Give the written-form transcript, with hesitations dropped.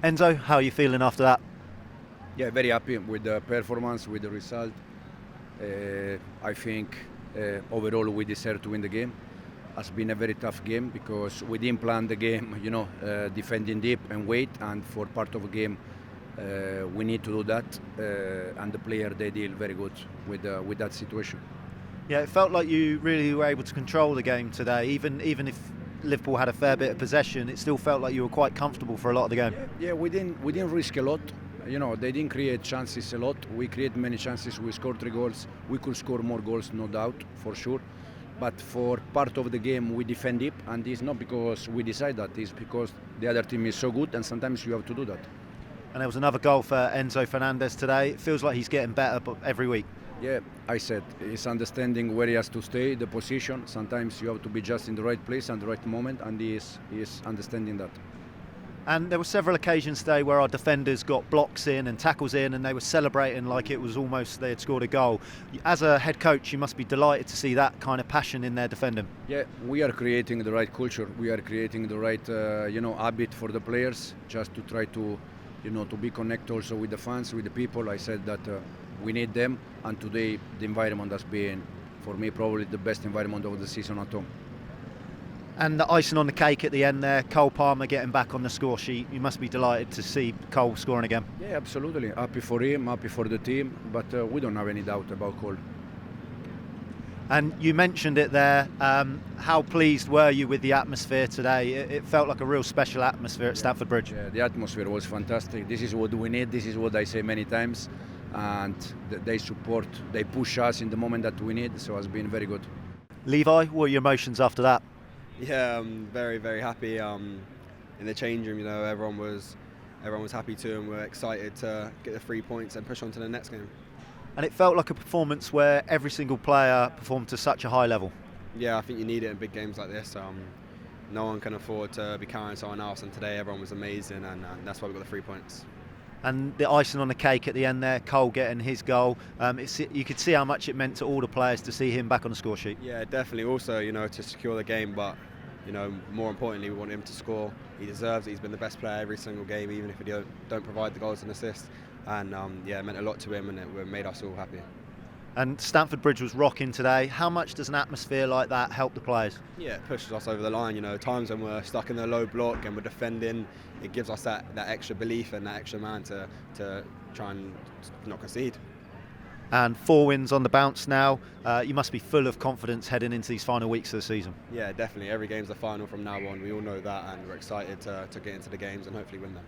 Enzo, how are you feeling after that? Yeah, very happy with the performance, with the result. I think overall we deserve to win the game. Has been a very tough game because we didn't plan the game, defending deep and wait. And for part of the game, we need to do that. And the player they deal very good with that situation. Yeah, it felt like you really were able to control the game today. Even if Liverpool had a fair bit of possession, it still felt like you were quite comfortable for a lot of the game. Yeah, we didn't risk a lot. They didn't create chances a lot. We created many chances. We scored 3 goals. We could score more goals, no doubt, for sure. But for part of the game, we defend deep, and it's not because we decide that. It's because the other team is so good, and sometimes you have to do that. And there was another goal for Enzo Fernandez today. It feels like he's getting better every week. Yeah, I said, he's understanding where he has to stay, the position. Sometimes you have to be just in the right place and the right moment, and he is understanding that. And there were several occasions today where our defenders got blocks in and tackles in, and they were celebrating like it was almost they had scored a goal. As a head coach, you must be delighted to see that kind of passion in their defending. Yeah, we are creating the right culture. We are creating the right, habit for the players, just to try to, to be connected also with the fans, with the people. I said that we need them, and today the environment has been, for me, probably the best environment of the season at home. And the icing on the cake at the end there, Cole Palmer getting back on the score sheet. You must be delighted to see Cole scoring again. Yeah, absolutely. Happy for him, happy for the team, but we don't have any doubt about Cole. And you mentioned it there. How pleased were you with the atmosphere today? It felt like a real special atmosphere at Stamford Bridge. Yeah, the atmosphere was fantastic. This is what we need. This is what I say many times. And they support, they push us in the moment that we need. So it's been very good. Levi, what are your emotions after that? Yeah, I'm very, very happy. In the change room, everyone was happy too, and we're excited to get the 3 points and push on to the next game. And it felt like a performance where every single player performed to such a high level. Yeah, I think you need it in big games like this. No one can afford to be carrying someone else, and today everyone was amazing, and that's why we got the 3 points. And the icing on the cake at the end there, Cole getting his goal. You could see how much it meant to all the players to see him back on the score sheet. Yeah, definitely. Also, to secure the game, but more importantly, we want him to score. He deserves it. He's been the best player every single game, even if he don't provide the goals and assists. And it meant a lot to him, and it made us all happy. And Stamford Bridge was rocking today. How much does an atmosphere like that help the players? Yeah, it pushes us over the line. Times when we're stuck in the low block and we're defending, it gives us that extra belief and that extra man to try and not concede. And 4 wins on the bounce now. You must be full of confidence heading into these final weeks of the season. Yeah, definitely. Every game's the final from now on. We all know that, and we're excited to get into the games and hopefully win them.